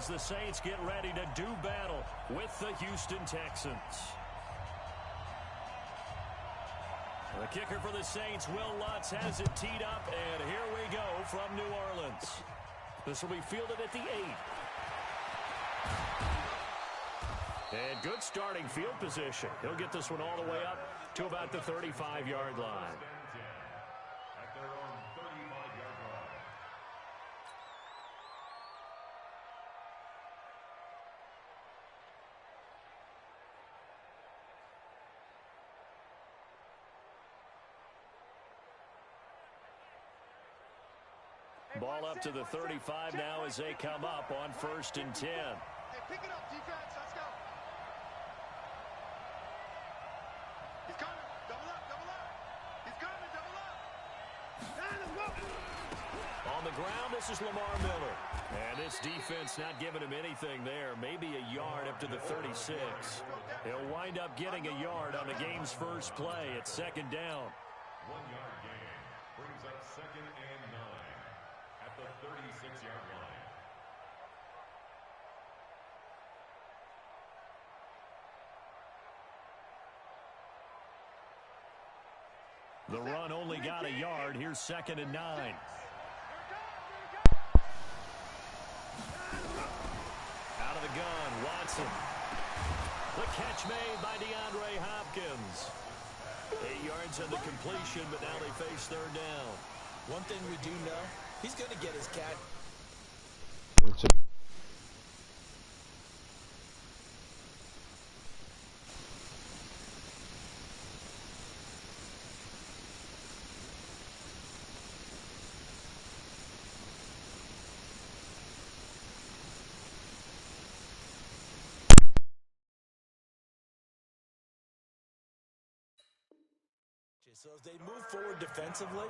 as the Saints get ready to do battle with the Houston Texans. The kicker for the Saints, Will Lutz, has it teed up, and here we go from New Orleans. This will be fielded at the 8. And good starting field position. He'll get this one all the way up to about the 35-yard line. Ball up to the 35 now as they come up on 1st and 10. Hey, pick it up, defense. Let's go. He's coming. Double up, double up. He's coming, double up. On the ground, this is Lamar Miller. And this defense not giving him anything there. Maybe a yard up to the 36. He'll wind up getting a yard on the game's first play at 2nd down. 1-yard gain brings up 2nd and 9 at the 36-yard line. The run only got a yard. Here's 2nd and 9. Out of the gun, Watson. The catch made by DeAndre Hopkins. 8 yards on the completion, but now they face 3rd down. One thing we do know, he's going to get his catch. So as they move forward defensively,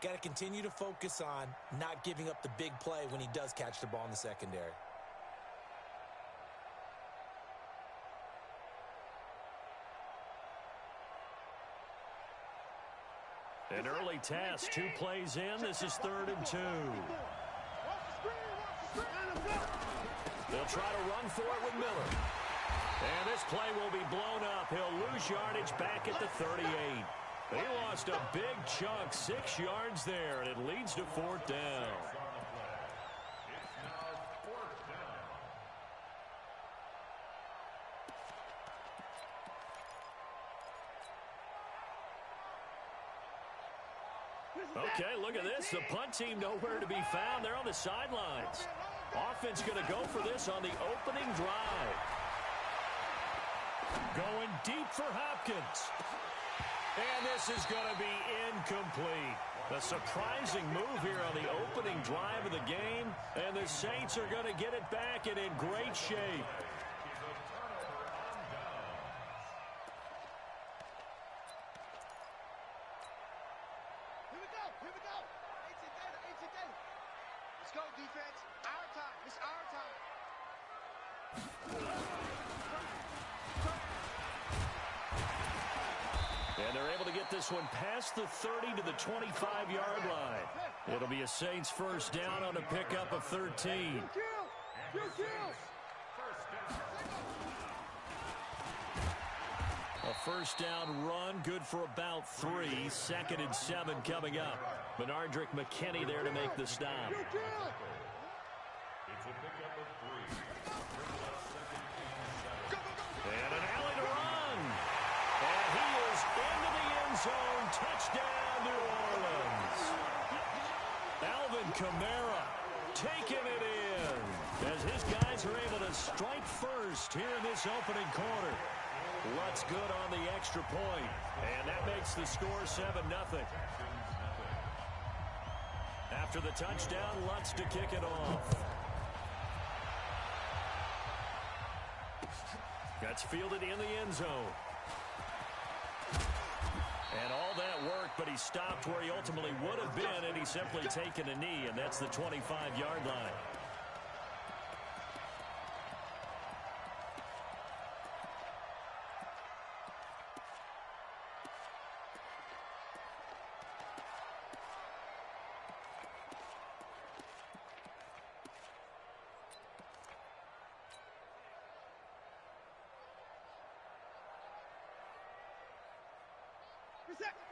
got to continue to focus on not giving up the big play when he does catch the ball in the secondary. An early task, 2 plays in. This is 3rd and 2. They'll try to run for it with Miller. And this play will be blown up. He'll lose yardage back at the 38. They lost a big chunk, 6 yards there, and it leads to 4th down. Okay, look at this. The punt team nowhere to be found. They're on the sidelines. Offense going to go for this on the opening drive. Going deep for Hopkins. And this is going to be incomplete. A surprising move here on the opening drive of the game. And the Saints are going to get it back and in great shape. Here we go. Here we go. 18 data, 18 data. Let's go, defense. Our time. It's our time. And they're able to get this one past the 30 to the 25-yard line. It'll be a Saints 1st down on a pickup of 13. A 1st down run, good for about 3. 2nd and 7 coming up. Benardrick McKinney there to make the stop. It's a pickup of 3. And an alley to run. And he is into the end zone. Touchdown, New Orleans. Alvin Kamara taking it in as his guys are able to strike first here in this opening quarter. Lutz good on the extra point, and that makes the score 7-0. After the touchdown, Lutz to kick it off. That's fielded in the end zone. And all that work, but he stopped where he ultimately would have been, and he's simply taken a knee, and that's the 25-yard line.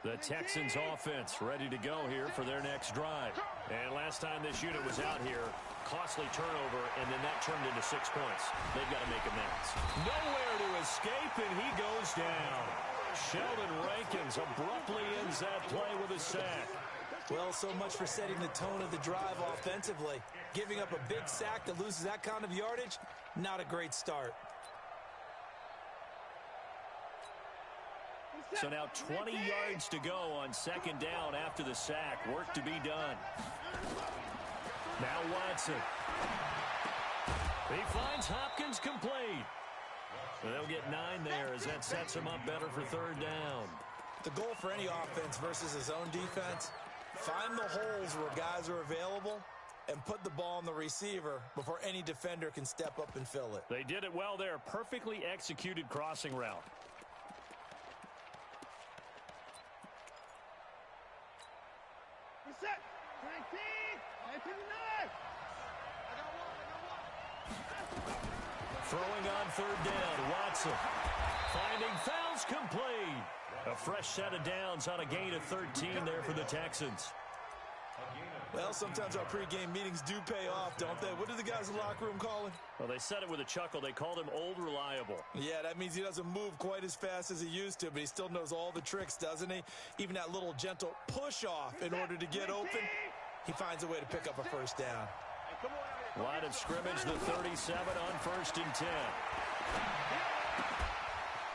The Texans offense ready to go here for their next drive. And last time this unit was out here, costly turnover, and then that turned into 6 points. They've got to make amends. Nowhere to escape, and he goes down. Sheldon Rankins abruptly ends that play with a sack. Well, so much for setting the tone of the drive offensively. Giving up a big sack that loses that kind of yardage, not a great start. So now 20 yards to go on second down after the sack. Work to be done. Now Watson. He finds Hopkins complete. They'll get 9 there as that sets him up better for third down. The goal for any offense versus his own defense, find the holes where guys are available and put the ball on the receiver before any defender can step up and fill it. They did it well there. Perfectly executed crossing route. Reset. 19. 19. Throwing on third down, Watson. Finding fouls complete. A fresh set of downs on a gain of 13 there for the Texans. Well, sometimes our pregame meetings do pay off, don't they? What do the guys in the locker room call him? Well, they said it with a chuckle. They called him Old Reliable. Yeah, that means he doesn't move quite as fast as he used to, but he still knows all the tricks, doesn't he? Even that little gentle push-off in order to get open, he finds a way to pick up a first down. Line of scrimmage, the 37 on 1st and 10.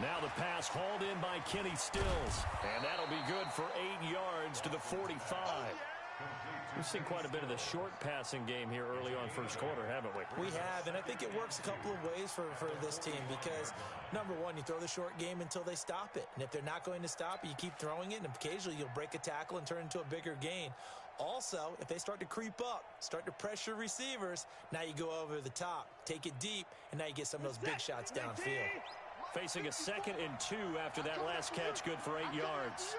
Now the pass hauled in by Kenny Stills, and that'll be good for 8 yards to the 45. We've seen quite a bit of the short passing game here early on first quarter, haven't we? We have, and I think it works a couple of ways for this team because, number one, you throw the short game until they stop it. And if they're not going to stop it, you keep throwing it, and occasionally you'll break a tackle and turn it into a bigger gain. Also, if they start to creep up, start to pressure receivers, now you go over the top, take it deep, and now you get some of those big shots downfield. Facing a 2nd and 2 after that last catch, good for 8 yards.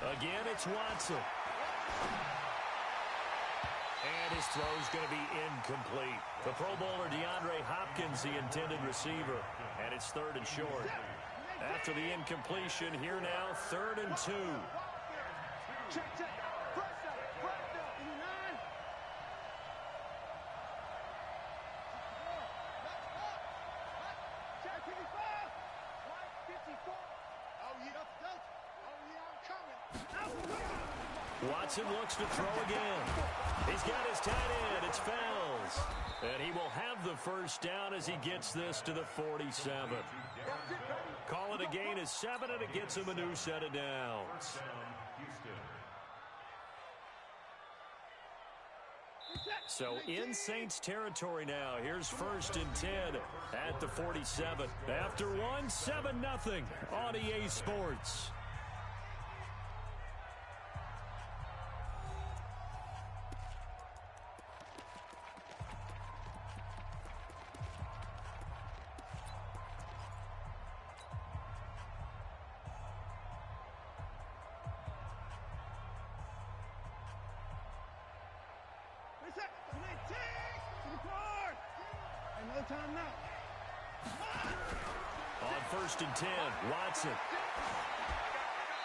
Again, it's Watson. And his throw's going to be incomplete. The Pro Bowler DeAndre Hopkins, the intended receiver. And it's 3rd and short. After the incompletion, here now, 3rd and 2. Check. Watson looks to throw again. He's got his tight end. It's Fells. And he will have the first down as he gets this to the 47. Call it a gain of 7, and it gets him a new set of downs. So in Saints territory now. Here's 1st and 10 at the 47. After 1, 7-0 on EA Sports. On 1st and 10, Watson.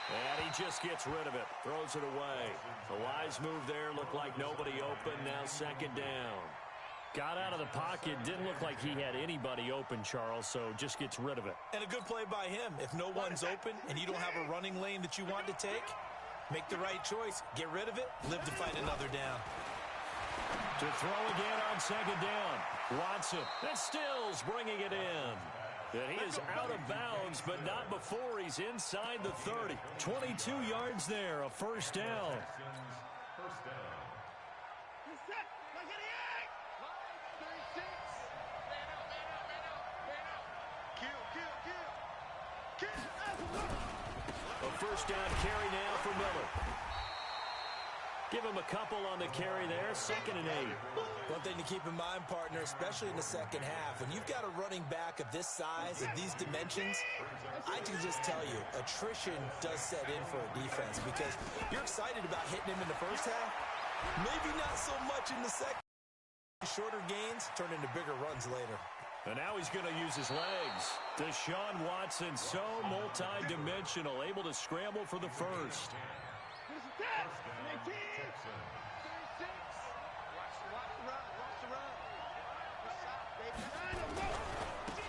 And he just gets rid of it. Throws it away. The wise move there. Looked like nobody open. Now 2nd down. Got out of the pocket. Didn't look like he had anybody open, Charles, so just gets rid of it. And a good play by him. If no one's open and you don't have a running lane that you want to take, make the right choice. Get rid of it. Live to fight another down. To throw again on 2nd down. Watson. And Stills bringing it in. And he is out of bounds, but not before he's inside the 30. 22 yards there, a first down. A first down carry now for Miller. Give him a couple on the carry there, 2nd and 8. One thing to keep in mind, partner, especially in the second half, when you've got a running back of this size, of these dimensions, I can just tell you, attrition does set in for a defense because you're excited about hitting him in the first half, maybe not so much in the second. Shorter gains turn into bigger runs later. And now he's going to use his legs. Deshaun Watson, so multi-dimensional, able to scramble for the first.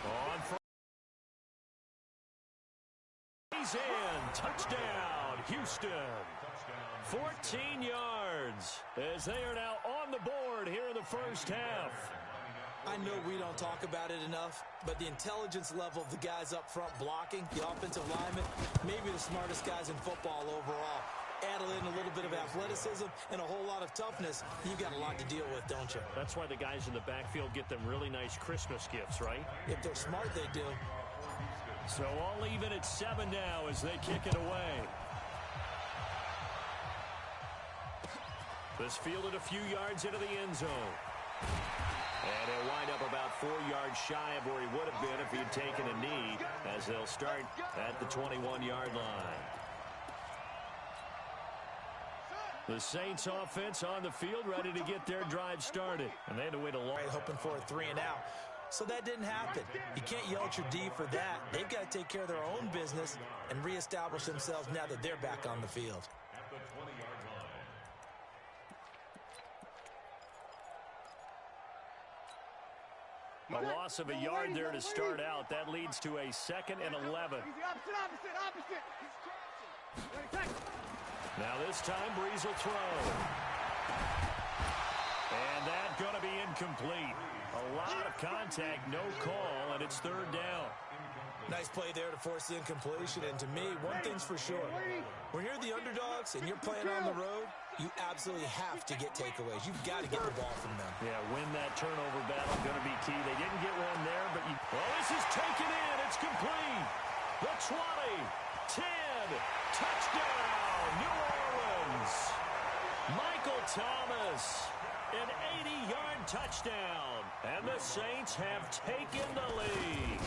On for he's in. Touchdown, Houston. 14 yards as they are now on the board here in the first half. I know we don't talk about it enough, but the intelligence level of the guys up front blocking, the offensive linemen, maybe the smartest guys in football overall. Add in a little bit of athleticism and a whole lot of toughness, you've got a lot to deal with, don't you? That's why the guys in the backfield get them really nice Christmas gifts, right? If they're smart, they do. So all even at 7 now as they kick it away. This fielded a few yards into the end zone. And he'll wind up about 4 yards shy of where he would have been if he had taken a knee, as they'll start at the 21-yard line. The Saints offense on the field ready to get their drive started. And they had to wait a long time. Hoping for a 3 and out. So that didn't happen. You can't yell at your D for that. They've got to take care of their own business and reestablish themselves now that they're back on the field. At the 20-yard line. A loss of a yard there to start out. That leads to a 2nd and 11. Now this time Breeze will throw. And that's going to be incomplete. A lot of contact, no call, and it's 3rd down. Nice play there to force the incompletion. And to me, one thing's for sure. When you're the underdogs and you're playing on the road, you absolutely have to get takeaways. You've got to get the ball from them. Yeah, win that turnover battle, going to be key. They didn't get one there, but well, this is taken in. It's complete. The 20, 10, touchdown, New Orleans. Michael Thomas, an 80-yard touchdown, and the Saints have taken the lead.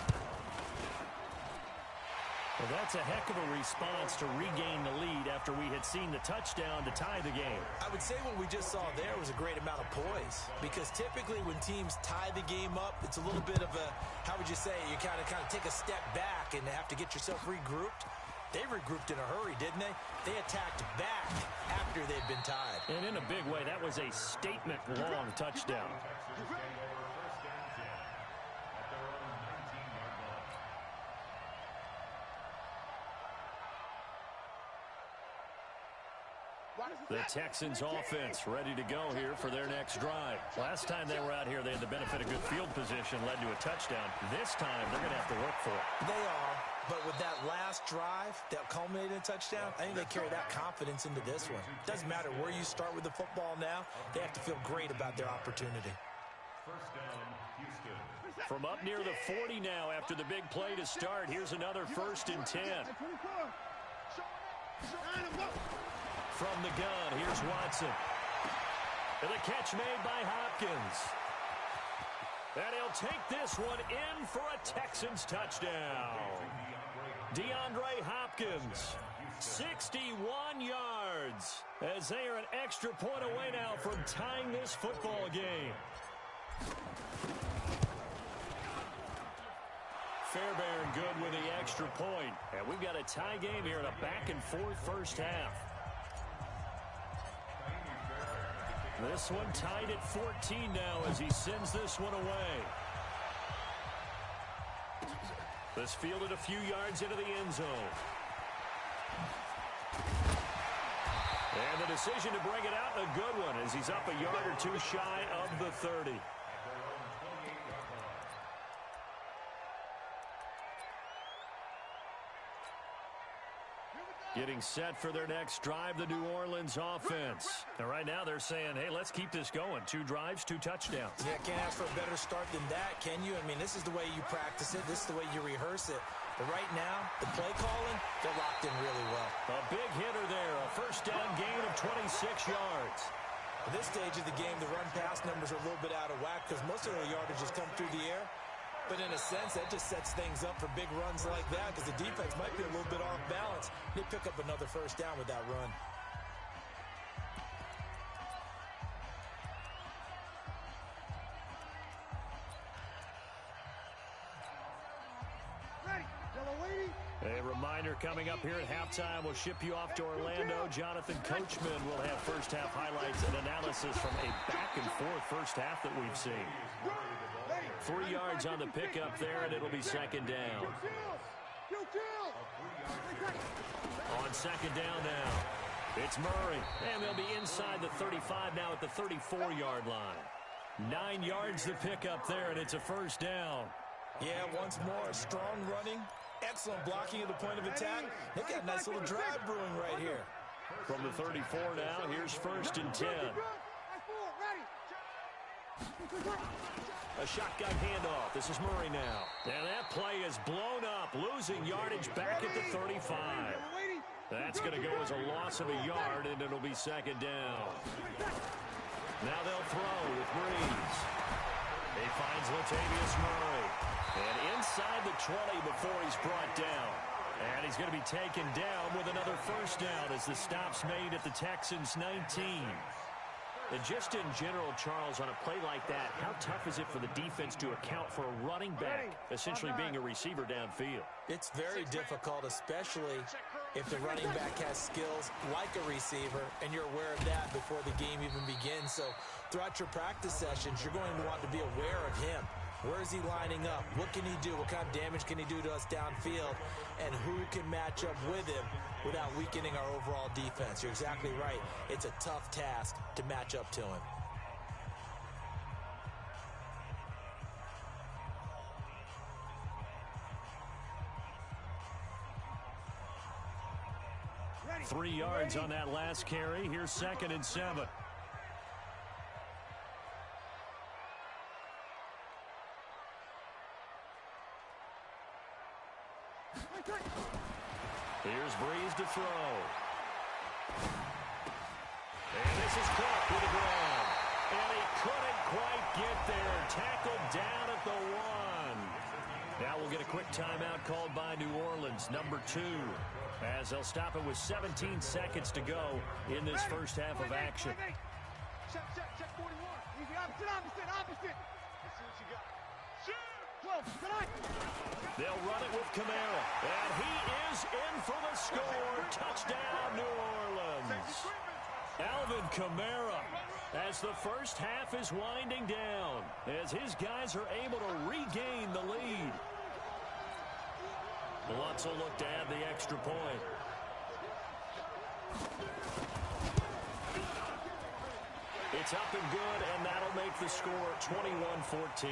Well, that's a heck of a response to regain the lead after we had seen the touchdown to tie the game. I would say what we just saw there was a great amount of poise, because typically when teams tie the game up, it's a little bit of a, how would you say, you kind of take a step back and have to get yourself regrouped. They regrouped in a hurry, didn't they? They attacked back after they'd been tied. And in a big way, that was a statement-long touchdown. The Texans offense ready to go here for their next drive. Last time they were out here, they had the benefit of good field position, led to a touchdown. This time, they're going to have to work for it. They are, but with that last drive that culminated in a touchdown, I think they carry that confidence into this one. Doesn't matter where you start with the football now, they have to feel great about their opportunity. First down, Houston. From up near the 40 now after the big play to start, here's another 1st and 10. From the gun, here's Watson. And the catch made by Hopkins. And he'll take this one in for a Texans touchdown. DeAndre Hopkins, 61 yards, as they are an extra point away now from tying this football game. Fairbairn good with the extra point. And we've got a tie game here in a back-and-forth first half. This one tied at 14 now as he sends this one away. This fielded a few yards into the end zone. And the decision to bring it out, a good one, as he's up a yard or two shy of the 30. Getting set for their next drive, the New Orleans offense. And right now they're saying, hey, let's keep this going. 2 drives, 2 touchdowns. Yeah, can't ask for a better start than that, can you? I mean, this is the way you practice it. This is the way you rehearse it. But right now, the play calling, they're locked in really well. A big hitter there, a first down gain of 26 yards. At this stage of the game, the run-pass numbers are a little bit out of whack because most of the yardage has come through the air. But in a sense, that just sets things up for big runs like that because the defense might be a little bit off balance. They pick up another first down with that run. A reminder coming up here at halftime, we'll ship you off to Orlando. Jonathan Coachman will have first-half highlights and analysis from a back-and-forth first half that we've seen. 3 yards on the pickup there, and it'll be second down. On second down now, it's Murray, and they'll be inside the 35 now at the 34-yard line. 9 yards to pick up there, and it's a first down. Yeah, once more, strong running, excellent blocking at the point of attack. They got a nice little drive brewing right here. From the 34 now, here's first and 10. A shotgun handoff. This is Murray now. And that play is blown up, losing yardage back at the 35. That's going to go as a loss of a yard, and it'll be second down. Now they'll throw with Breeze. He finds Latavius Murray. And inside the 20 before he's brought down. And he's going to be taken down with another first down as the stop's made at the Texans' 19. And just in general, Charles, on a play like that, how tough is it for the defense to account for a running back essentially being a receiver downfield? It's very difficult, especially if the running back has skills like a receiver, and you're aware of that before the game even begins. So throughout your practice sessions, you're going to want to be aware of him. Where is he lining up? What can he do? What kind of damage can he do to us downfield? And who can match up with him without weakening our overall defense? You're exactly right. It's a tough task to match up to him. Ready. 3 yards on that last carry. Here's second and 7. Here's Breeze to throw. And this is caught with the ground. And he couldn't quite get there. Tackled down at the 1. Now we'll get a quick timeout called by New Orleans, number 2, as they'll stop it with 17 seconds to go in this first half of action. Check 41. Easy, opposite. Let's see what you got. They'll run it with Kamara. And he is in for the score. Touchdown, New Orleans. Alvin Kamara, as the first half is winding down, as his guys are able to regain the lead. Lutz will look to add the extra point. It's up and good, and that'll make the score 21-14.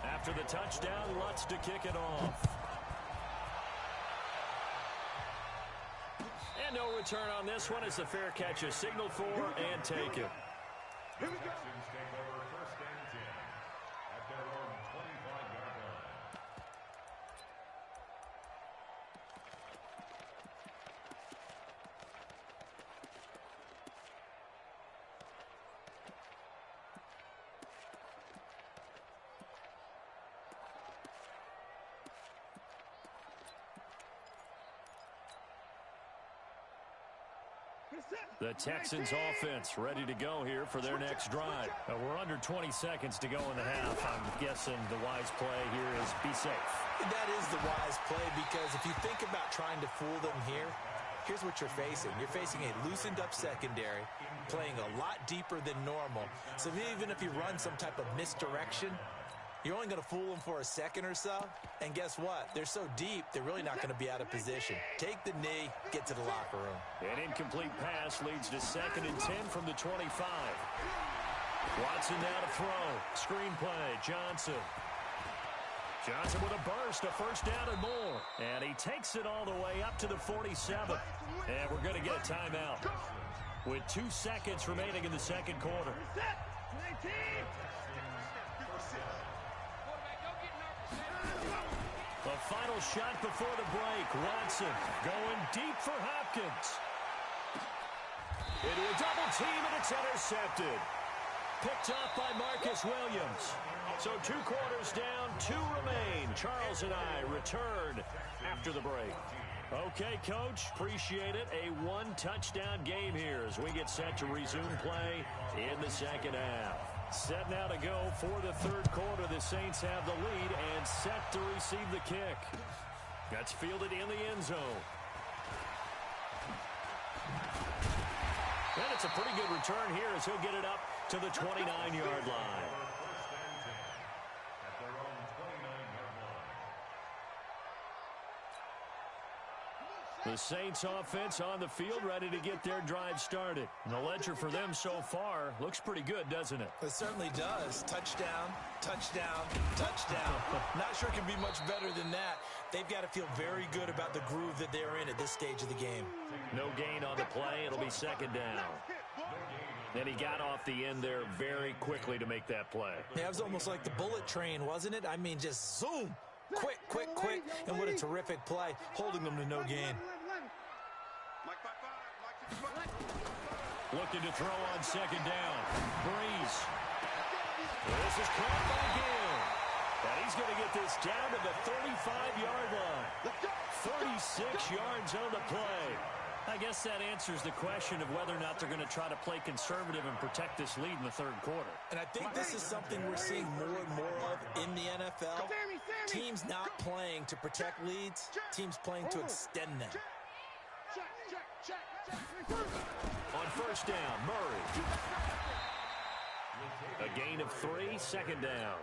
After the touchdown, Lutz to kick it off. And no return on this one as the fair catch is signaled for and taken. The Texans take over first and 10 at their own 25-yard line. The Texans offense ready to go here for their next drive. We're under 20 seconds to go in the half. I'm guessing the wise play here is be safe. That is the wise play, because if you think about trying to fool them here, here's what you're facing. You're facing a loosened up secondary, playing a lot deeper than normal. So even if you run some type of misdirection, you're only going to fool them for a second or so. And guess what? They're so deep, they're really not going to be out of position. Take the knee, get to the locker room. An incomplete pass leads to second and 10 from the 25. Watson now to throw. Screen play. Johnson with a burst, a first down and more. And he takes it all the way up to the 47. And we're going to get a timeout with 2 seconds remaining in the second quarter. The final shot before the break. Watson going deep for Hopkins. Into a double team, and it's intercepted. Picked off by Marcus Williams. So 2 quarters down, 2 remain. Charles and I return after the break. Okay, Coach, appreciate it. A 1-touchdown game here as we get set to resume play in the second half. Set now to go for the third quarter. The Saints have the lead and set to receive the kick. That's fielded in the end zone. And it's a pretty good return here as he'll get it up to the 29-yard line. The Saints offense on the field, ready to get their drive started. And the ledger for them so far looks pretty good, doesn't it? It certainly does. Touchdown, touchdown, touchdown. Not sure it can be much better than that. They've got to feel very good about the groove that they're in at this stage of the game. No gain on the play. It'll be second down. And he got off the end there very quickly to make that play. Yeah, it was almost like the bullet train, wasn't it? I mean, just zoom. Quick, quick, quick. And what a terrific play, holding them to no gain. Looking to throw on second down. Breeze. This is caught by Gill. And he's going to get this down to the 35-yard line. 36 yards on the play. I guess that answers the question of whether or not they're going to try to play conservative and protect this lead in the third quarter. And I think this is something we're seeing more and more of in the NFL. Teams not playing to protect leads, teams playing to extend them. On first down, Murray. A gain of 3, second down.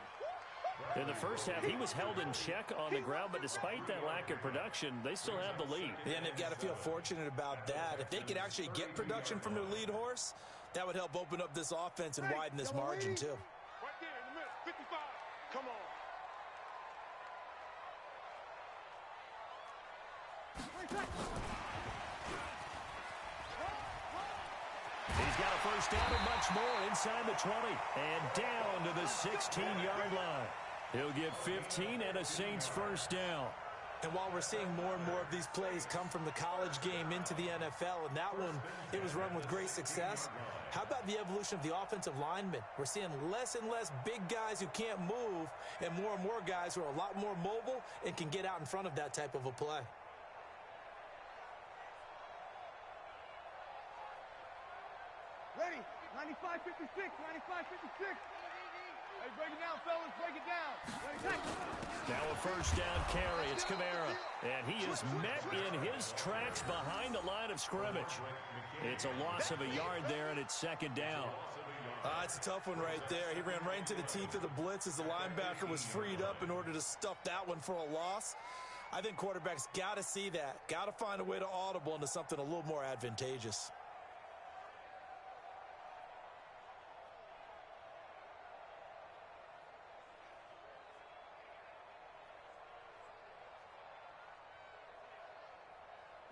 In the first half, he was held in check on the ground, but despite that lack of production, they still have the lead. Yeah, and they've got to feel fortunate about that. If they could actually get production from their lead horse, that would help open up this offense and widen this margin, too. Right there in the middle, 55. Come on. He's got a first down and much more inside the 20 and down to the 16-yard line. He'll get 15 and a Saints first down. And while we're seeing more and more of these plays come from the college game into the NFL, and that one, it was run with great success, how about the evolution of the offensive linemen? We're seeing less and less big guys who can't move and more guys who are a lot more mobile and can get out in front of that type of a play. Ready? 95-56, 95-56. Hey, break it down, fellas. Break it down. Now a first down carry. It's Kamara. And he is met in his tracks behind the line of scrimmage. It's a loss of a yard there, and it's second down. It's a tough one right there. He ran right into the teeth of the blitz as the linebacker was freed up in order to stuff that one for a loss. I think quarterbacks got to see that. Got to find a way to audible into something a little more advantageous.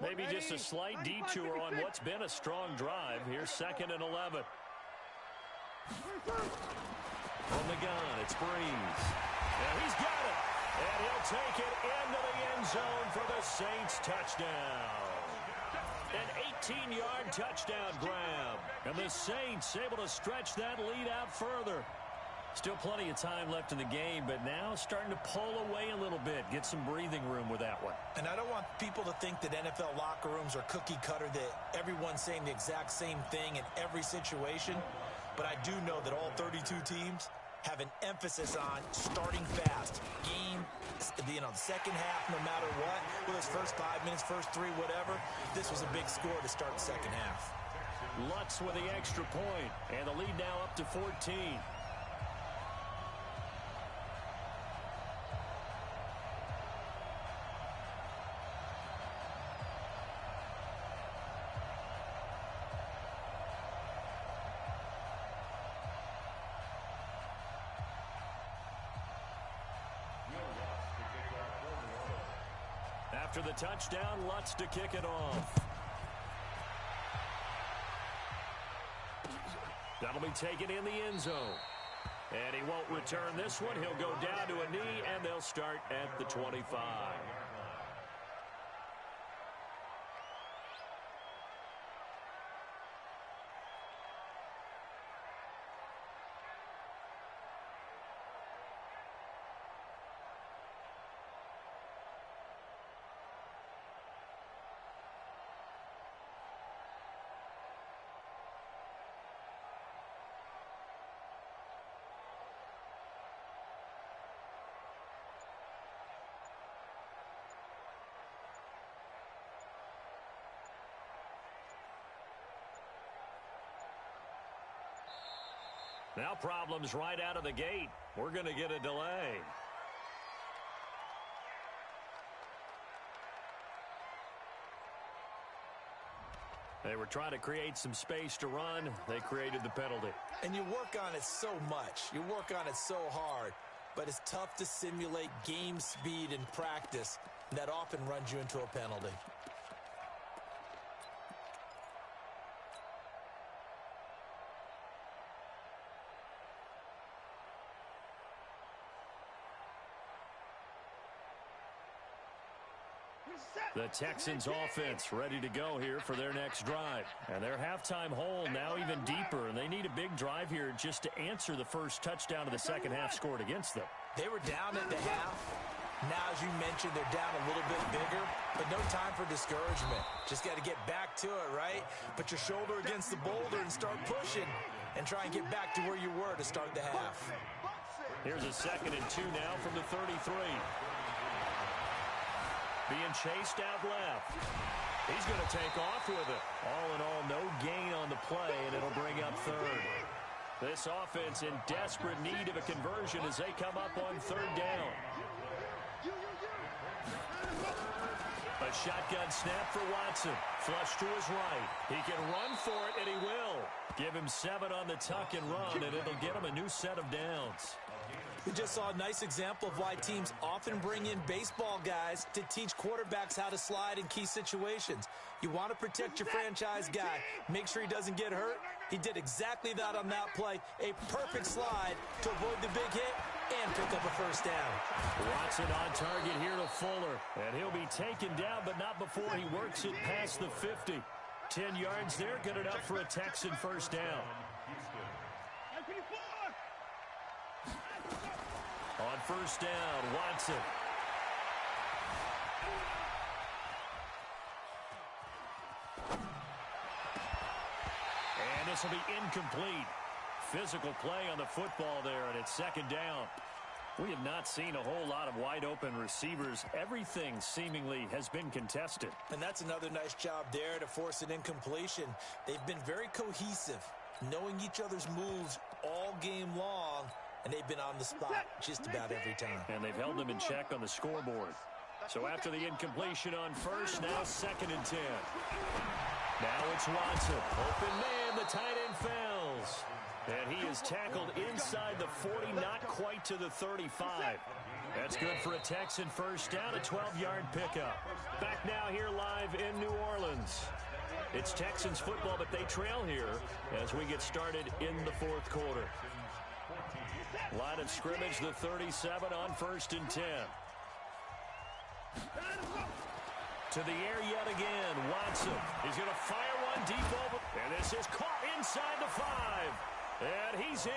Maybe just a slight detour on what's been a strong drive. Here's second and 11. From the gun, it's Breeze. And he's got it. And he'll take it into the end zone for the Saints touchdown. An 18-yard touchdown grab. And the Saints able to stretch that lead out further. Still plenty of time left in the game, but now starting to pull away a little bit. Get some breathing room with that one. And I don't want people to think that NFL locker rooms are cookie cutter, that everyone's saying the exact same thing in every situation. But I do know that all 32 teams have an emphasis on starting fast. Game, the second half, no matter what. Whether it's first 5 minutes, first 3, whatever. This was a big score to start the second half. Lutz with the extra point, and the lead now up to 14. After the touchdown, Lutz to kick it off. That'll be taken in the end zone. And he won't return this one. He'll go down to a knee, and they'll start at the 25. Now problems right out of the gate. We're going to get a delay. They were trying to create some space to run. They created the penalty. And you work on it so much. You work on it so hard. But it's tough to simulate game speed in practice. And that often runs you into a penalty. The Texans offense ready to go here for their next drive. And their halftime hole now even deeper. And they need a big drive here just to answer the first touchdown of the second half scored against them. They were down at the half. Now, as you mentioned, they're down a little bit bigger, but no time for discouragement. Just got to get back to it, right? Put your shoulder against the boulder and start pushing and try and get back to where you were to start the half. Here's a 2nd and 2 now from the 33. Being chased out left. He's going to take off with it. All in all, no gain on the play, and it'll bring up 3rd. This offense in desperate need of a conversion as they come up on 3rd down. A shotgun snap for Watson. Flush to his right. He can run for it, and he will. Give him 7 on the tuck and run, and it'll get him a new set of downs. We just saw a nice example of why teams often bring in baseball guys to teach quarterbacks how to slide in key situations. You want to protect your franchise guy. Make sure he doesn't get hurt. He did exactly that on that play. A perfect slide to avoid the big hit and pick up a first down. Watson on target here to Fuller. And he'll be taken down, but not before he works it past the 50. 10 yards there, good enough for a Texan first down. On first down, Watson. And this will be incomplete. Physical play on the football there, and it's 2nd down. We have not seen a whole lot of wide-open receivers. Everything seemingly has been contested. And that's another nice job there to force an incompletion. They've been very cohesive, knowing each other's moves all game long. And they've been on the spot just about every time. And they've held them in check on the scoreboard. So after the incompletion on first, now 2nd and 10. Now it's Watson. Open man, the tight end fails. And he is tackled inside the 40, not quite to the 35. That's good for a Texan first down, a 12-yard pickup. Back now here live in New Orleans. It's Texans football, but they trail here as we get started in the 4th quarter. Line of scrimmage, the 37 on 1st and 10. To the air yet again, Watson. He's going to fire one deep over. And this is caught inside the 5. And he's in.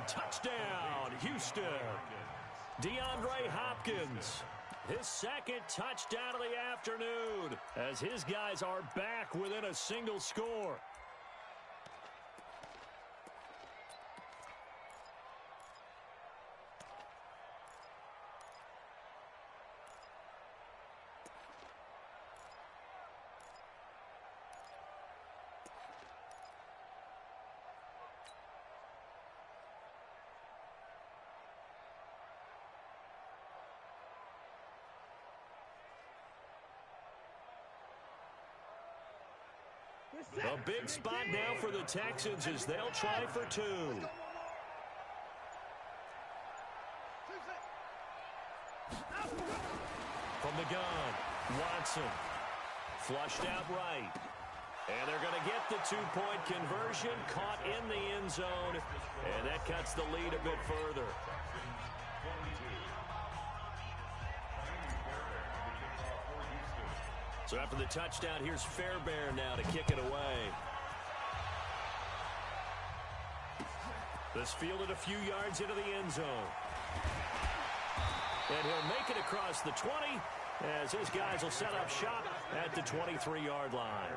Touchdown, Houston. DeAndre Hopkins. His 2nd touchdown of the afternoon as his guys are back within a single score. A big spot now for the Texans as they'll try for 2. From the gun, Watson. Flushed out right. And they're going to get the 2-point conversion, caught in the end zone, and that cuts the lead a bit further. So after the touchdown, here's Fairbairn now to kick it away. This fielded a few yards into the end zone. And he'll make it across the 20 as his guys will set up shop at the 23-yard line.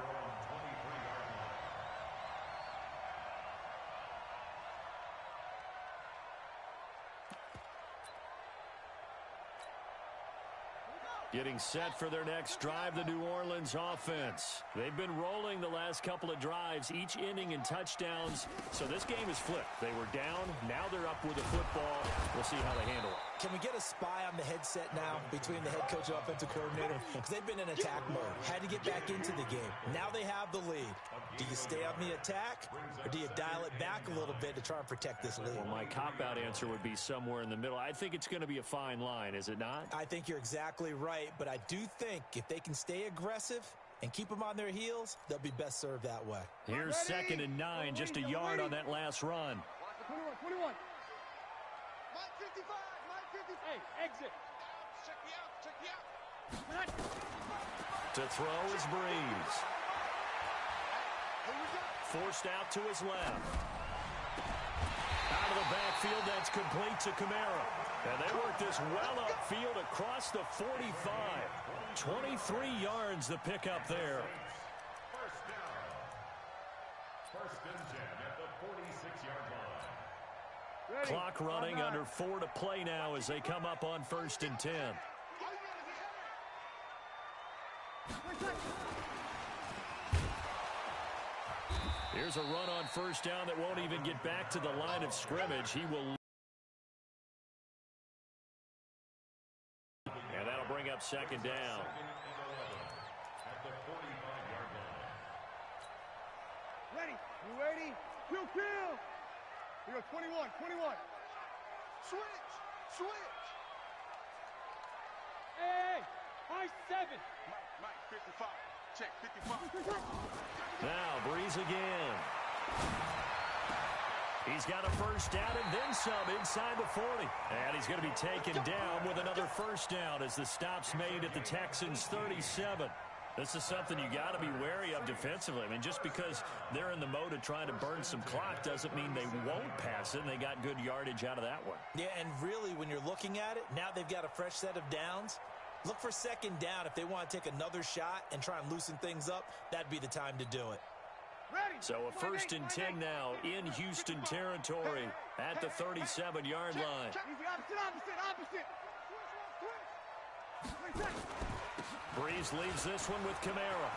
Getting set for their next drive, the New Orleans offense. They've been rolling the last couple of drives, each inning in touchdowns. So this game is flipped. They were down. Now they're up with the football. We'll see how they handle it. Can we get a spy on the headset now between the head coach and offensive coordinator? Because they've been in attack mode. Had to get back into the game. Now they have the lead. Do you stay on the attack, or do you dial it back a little bit to try and protect this lead? Well, my cop-out answer would be somewhere in the middle. I think it's going to be a fine line, is it not? I think you're exactly right, but I do think if they can stay aggressive and keep them on their heels, they'll be best served that way. Here's 2nd and 9, just a yard on that last run. 21. Mike 55. Mike 55. Hey, exit. Check me out. To throw is Breeze. Forced out to his left. Out of the backfield, that's complete to Kamara. And they work this well upfield across the 45. 23 yards the pickup there. First down. First and 10 at the 46-yard line. Clock running, under 4 to play now as they come up on 1st and 10. Here's a run on 1st down that won't even get back to the line of scrimmage. He will. And that'll bring up 2nd down. At the 45-yard line. Ready. You ready? Kill. We go 21. Switch. Hey, Mike 7. Mike 55. Check 55. Now Breeze again. He's got a 1st down and then some inside the 40. And he's going to be taken down with another 1st down as the stop's made at the Texans' 37. This is something you got to be wary of defensively. I mean, just because they're in the mode of trying to burn some clock doesn't mean they won't pass it, and they got good yardage out of that one. Yeah, and really, when you're looking at it, now they've got a fresh set of downs. Look for 2nd down. If they want to take another shot and try and loosen things up, that'd be the time to do it. So a 1st and 10 now in Houston territory at the 37-yard line. Breeze leaves this one with Kamara.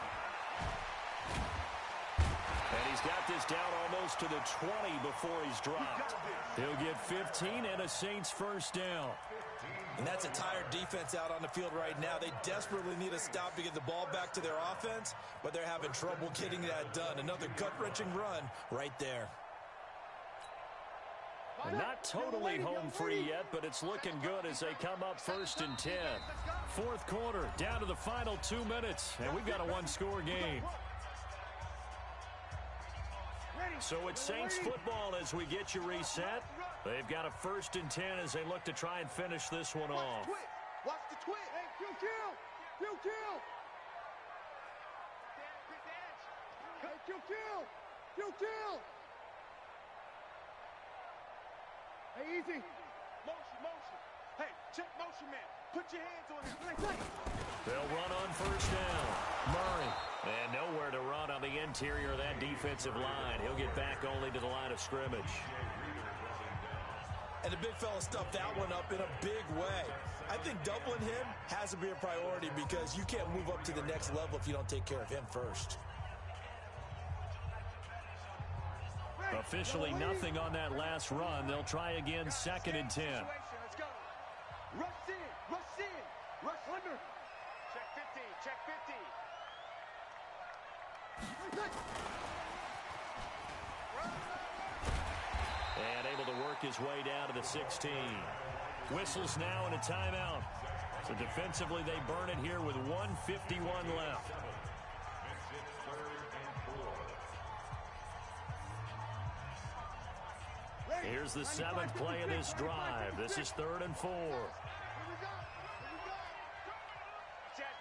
And he's got this down almost to the 20 before he's dropped. He'll get 15 and a Saints 1st down. And that's a tired defense out on the field right now. They desperately need a stop to get the ball back to their offense, but they're having trouble getting that done. Another gut-wrenching run right there. Not totally home free yet, but it's looking good as they come up 1st and 10. 4th quarter, down to the final 2 minutes, and we've got a one-score game. So it's Saints football as we get you reset. They've got a 1st and 10 as they look to try and finish this one off. Watch the twit. Hey, kill. Hey, kill. Hey, easy. Motion. Hey, check motion, man. Put your hands on him. They'll run on 1st down. Murray. And nowhere to run on the interior of that defensive line. He'll get back only to the line of scrimmage. And the big fella stuffed that one up in a big way. I think doubling him has to be a priority because you can't move up to the next level if you don't take care of him first. Officially nothing on that last run. They'll try again 2nd and 10. Let's go. Rush in. Rush under. Check 50. And able to work his way down to the 16. Whistles now in a timeout. So defensively they burn it here with 1:51 left. Here's the 7th play of this drive. This is 3rd and 4. Here we go. Check.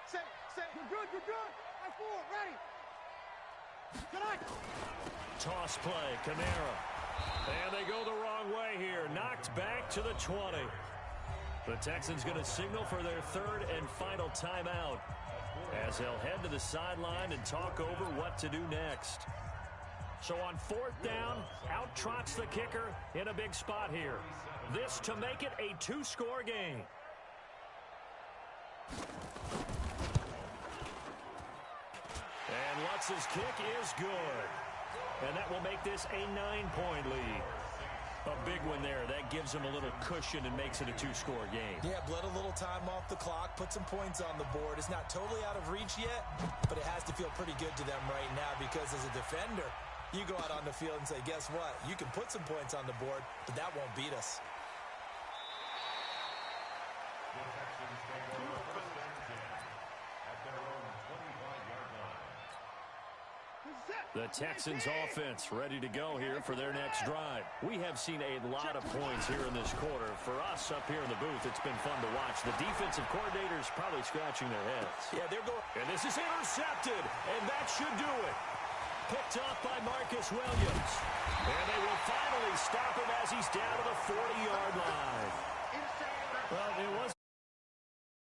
Say. You're good. I'm forward. Ready. Good night. Toss play, Kamara. And they go the wrong way here. Knocked back to the 20. The Texans going to signal for their 3rd and final timeout as they'll head to the sideline and talk over what to do next. So on 4th down, out trots the kicker in a big spot here. This to make it a 2-score game. And Lutz's kick is good. And that will make this a 9-point lead. A big one there. That gives them a little cushion and makes it a 2-score game. Yeah, bled a little time off the clock, put some points on the board. It's not totally out of reach yet, but it has to feel pretty good to them right now because as a defender, you go out on the field and say, guess what? You can put some points on the board, but that won't beat us. The Texans take over first and 10 at their own 25-yard line. The Texans offense ready to go here for their next drive. We have seen a lot of points here in this quarter. For us up here in the booth, it's been fun to watch. The defensive coordinators probably scratching their heads. Yeah, they're going. And this is intercepted, and that should do it. Picked off by Marcus Williams. And they will finally stop him as he's down to the 40-yard line. Well, it was